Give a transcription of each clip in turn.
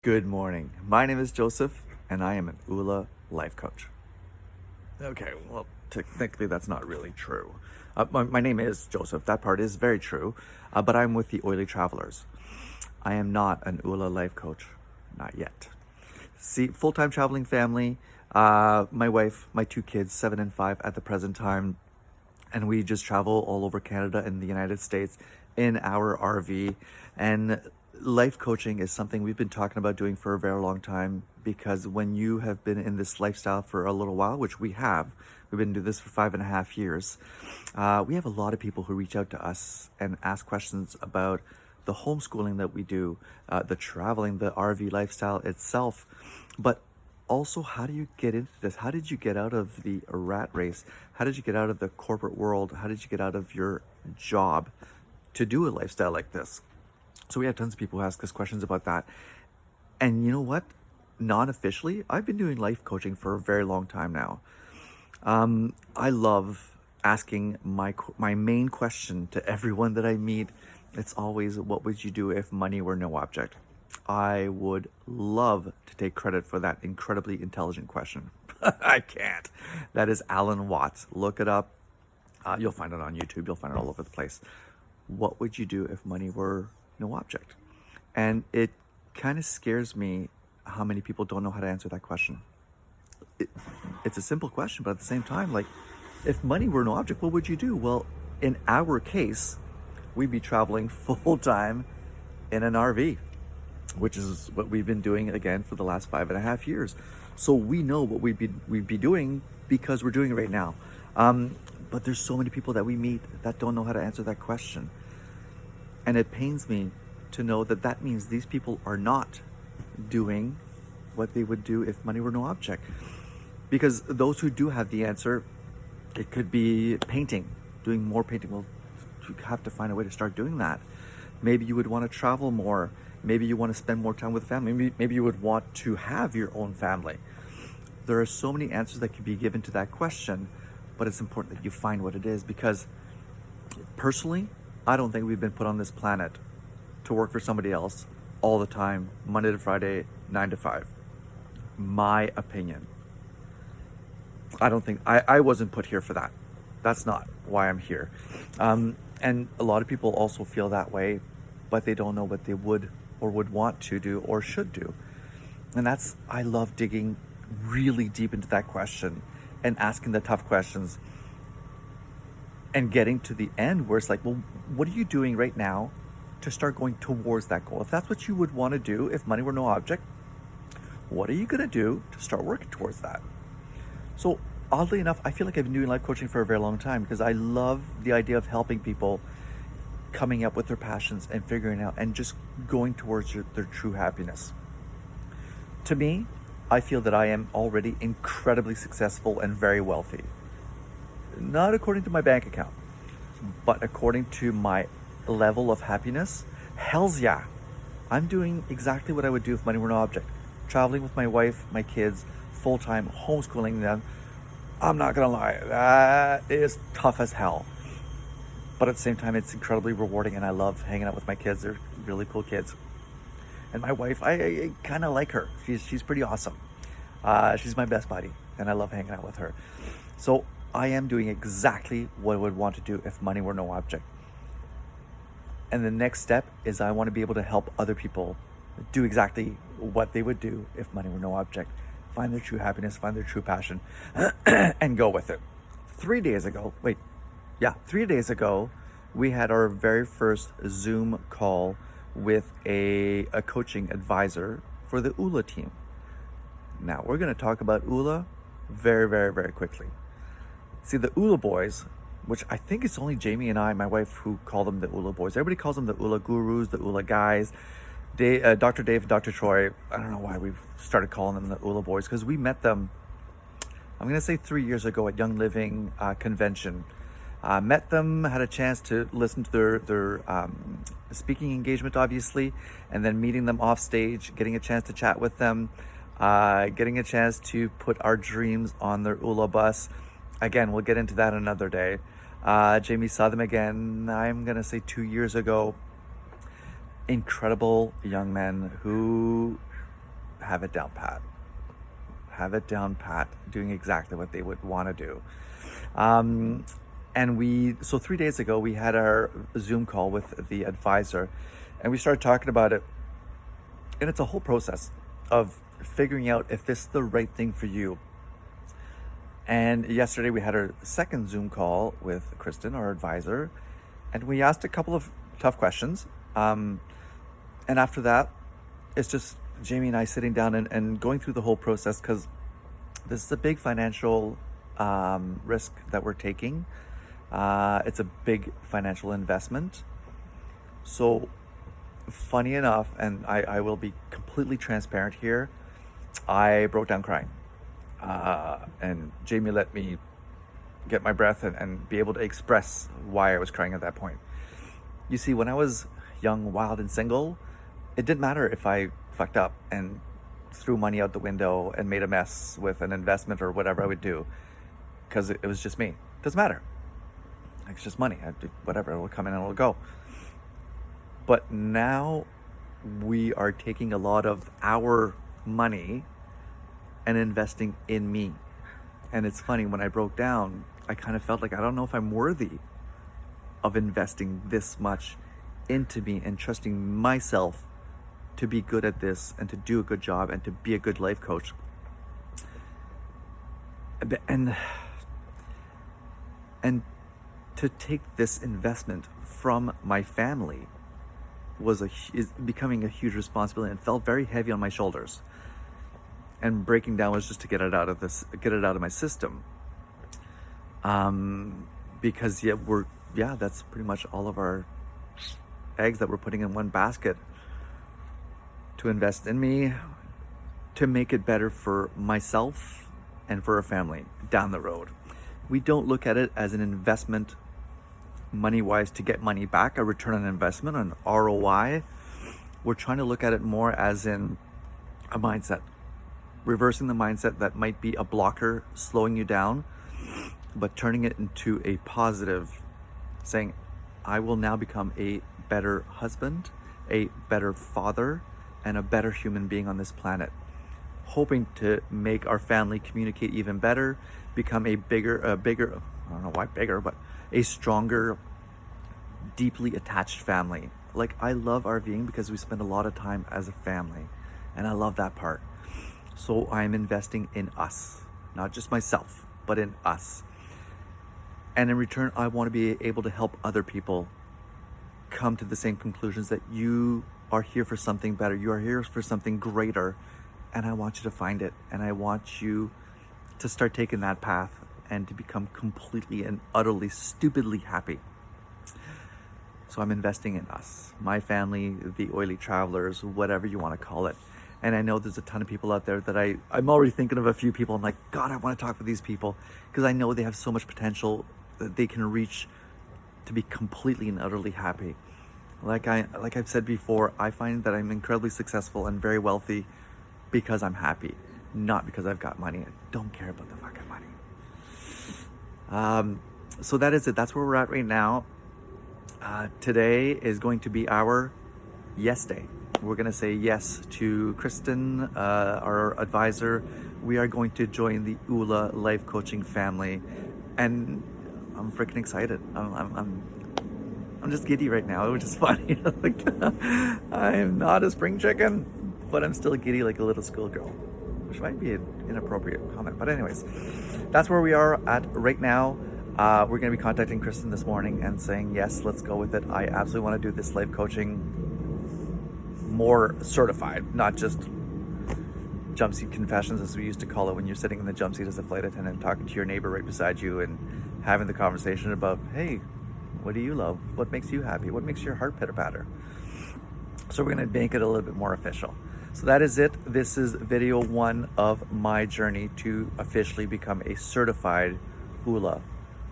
Good morning. My name is Joseph, and I am an Oola Life Coach. Okay, well, technically that's not really true. My name is Joseph. That part is very true, but I'm with the Oily Travelers. I am not an Oola Life Coach, not yet. See, full-time traveling family, my wife, my two kids, 7 and 5 at the present time, and we just travel all over Canada and the United States in our RV. And life coaching is something we've been talking about doing for a very long time, because when you have been in this lifestyle for a little while, which we've been doing this for 5.5 years, we have a lot of people who reach out to us and ask questions about the homeschooling that we do, the traveling, the RV lifestyle itself, but also, how do you get into this? How did you get out of the rat race? How did you get out of the corporate world? How did you get out of your job to do a lifestyle like this? So we have tons of people who ask us questions about that. And you know what? Non-officially, I've been doing life coaching for a very long time now. I love asking my main question to everyone that I meet. It's always, what would you do if money were no object? I would love to take credit for that incredibly intelligent question. I can't. That is Alan Watts. Look it up. You'll find it on YouTube. You'll find it all over the place. What would you do if money were no object? And it kind of scares me how many people don't know how to answer that question. It's a simple question, but at the same time, like, if money were no object, what would you do? Well, in our case, we'd be traveling full time in an RV, which is what we've been doing again for the last 5.5 years. So we know what we'd be doing because we're doing it right now. But there's so many people that we meet that don't know how to answer that question. And it pains me to know that that means these people are not doing what they would do if money were no object. Because those who do have the answer, it could be painting, doing more painting. Well, you have to find a way to start doing that. Maybe you would want to travel more. Maybe you want to spend more time with family. Maybe you would want to have your own family. There are so many answers that can be given to that question, but it's important that you find what it is, because personally, I don't think we've been put on this planet to work for somebody else all the time, Monday to Friday, 9 to 5. My opinion. I don't think, I wasn't put here for that. That's not why I'm here. And a lot of people also feel that way, but they don't know what they would or would want to do or should do. And I love digging really deep into that question and asking the tough questions and getting to the end where it's like, well, what are you doing right now to start going towards that goal? If that's what you would want to do, if money were no object, what are you going to do to start working towards that? So oddly enough, I feel like I've been doing life coaching for a very long time because I love the idea of helping people coming up with their passions and figuring out and just going towards their true happiness. To me, I feel that I am already incredibly successful and very wealthy. Not according to my bank account, but according to my level of happiness. Hells yeah. I'm doing exactly what I would do if money were no object. Traveling with my wife, my kids, full-time, homeschooling them. I'm not gonna lie, that is tough as hell. But at the same time, it's incredibly rewarding, and I love hanging out with my kids. They're really cool kids. And my wife, I kind of like her. She's pretty awesome. She's my best buddy, and I love hanging out with her. So I am doing exactly what I would want to do if money were no object. And the next step is I want to be able to help other people do exactly what they would do if money were no object. Find their true happiness, find their true passion, and go with it. 3 days ago, we had our very first Zoom call with a coaching advisor for the Oola team. Now, we're going to talk about Oola very, very, very quickly. See, the Oola boys, which I think it's only Jamie and I, my wife, who call them the Oola boys. Everybody calls them the Oola gurus, the Oola guys. Dr. Dave, Dr. Troy, I don't know why we've started calling them the Oola boys, because we met them, I'm going to say 3 years ago at Young Living convention. Met them, had a chance to listen to their speaking engagement, obviously, and then meeting them off stage, getting a chance to chat with them, getting a chance to put our dreams on their Oola bus. Again, we'll get into that another day. Jamie saw them again, I'm going to say 2 years ago. Incredible young men who have it down pat. Have it down pat, doing exactly what they would want to do. So 3 days ago, we had our Zoom call with the advisor, and we started talking about it. And it's a whole process of figuring out if this is the right thing for you. And yesterday we had our second Zoom call with Kristen, our advisor, and we asked a couple of tough questions. And after that, it's just Jamie and I sitting down and going through the whole process, because this is a big financial risk that we're taking. It's a big financial investment. So funny enough, and I will be completely transparent here, I broke down crying. And Jamie let me get my breath and be able to express why I was crying at that point. You see, when I was young, wild, and single, it didn't matter if I fucked up and threw money out the window and made a mess with an investment or whatever I would do, because it was just me. It doesn't matter. It's just money. I do whatever, it will come in and it will go. But now we are taking a lot of our money and investing in me. And it's funny, when I broke down, I kind of felt like, I don't know if I'm worthy of investing this much into me and trusting myself to be good at this and to do a good job and to be a good life coach. And to take this investment from my family is becoming a huge responsibility, and felt very heavy on my shoulders. And breaking down was just to get it out of my system. Because that's pretty much all of our eggs that we're putting in one basket to invest in me, to make it better for myself and for our family down the road. We don't look at it as an investment money-wise to get money back, a return on investment, an ROI. We're trying to look at it more as in a mindset. Reversing the mindset that might be a blocker slowing you down, but turning it into a positive, saying, I will now become a better husband, a better father, and a better human being on this planet. Hoping to make our family communicate even better, become a bigger, I don't know why bigger, but a stronger, deeply attached family. Like, I love RVing because we spend a lot of time as a family, and I love that part. So I'm investing in us, not just myself, but in us. And in return, I want to be able to help other people come to the same conclusions, that you are here for something better. You are here for something greater. And I want you to find it. And I want you to start taking that path and to become completely and utterly, stupidly happy. So I'm investing in us, my family, the oily travelers, whatever you want to call it. And I know there's a ton of people out there that I'm already thinking of a few people. I'm like, God, I want to talk with these people, because I know they have so much potential that they can reach to be completely and utterly happy. Like I've said before, I find that I'm incredibly successful and very wealthy because I'm happy, not because I've got money. I don't care about the fucking money. So that is it. That's where we're at right now. Today is going to be our yes day. We're going to say yes to Kristen, our advisor. We are going to join the Oola Life Coaching family, and I'm freaking excited. I'm just giddy right now, which is funny. Like, I am not a spring chicken, but I'm still giddy like a little schoolgirl, which might be an inappropriate comment. But anyways, that's where we are at right now. We're going to be contacting Kristen this morning and saying, yes, let's go with it. I absolutely want to do this life coaching more certified, not just jump seat confessions, as we used to call it, when you're sitting in the jump seat as a flight attendant, talking to your neighbor right beside you and having the conversation about, hey, what do you love? What makes you happy? What makes your heart pitter patter? So we're going to make it a little bit more official. So that is it. This is video 1 of my journey to officially become a certified Oola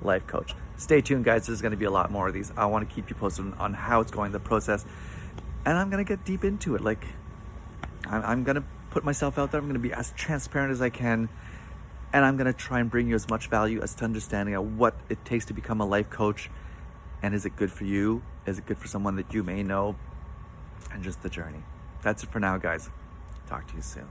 life coach. Stay tuned, guys. There's going to be a lot more of these. I want to keep you posted on how it's going, the process, and I'm going to get deep into it. Like, I'm going to put myself out there. I'm going to be as transparent as I can, and I'm going to try and bring you as much value as to understanding of what it takes to become a life coach. And is it good for you? Is it good for someone that you may know? And just the journey. That's it for now, guys. Talk to you soon.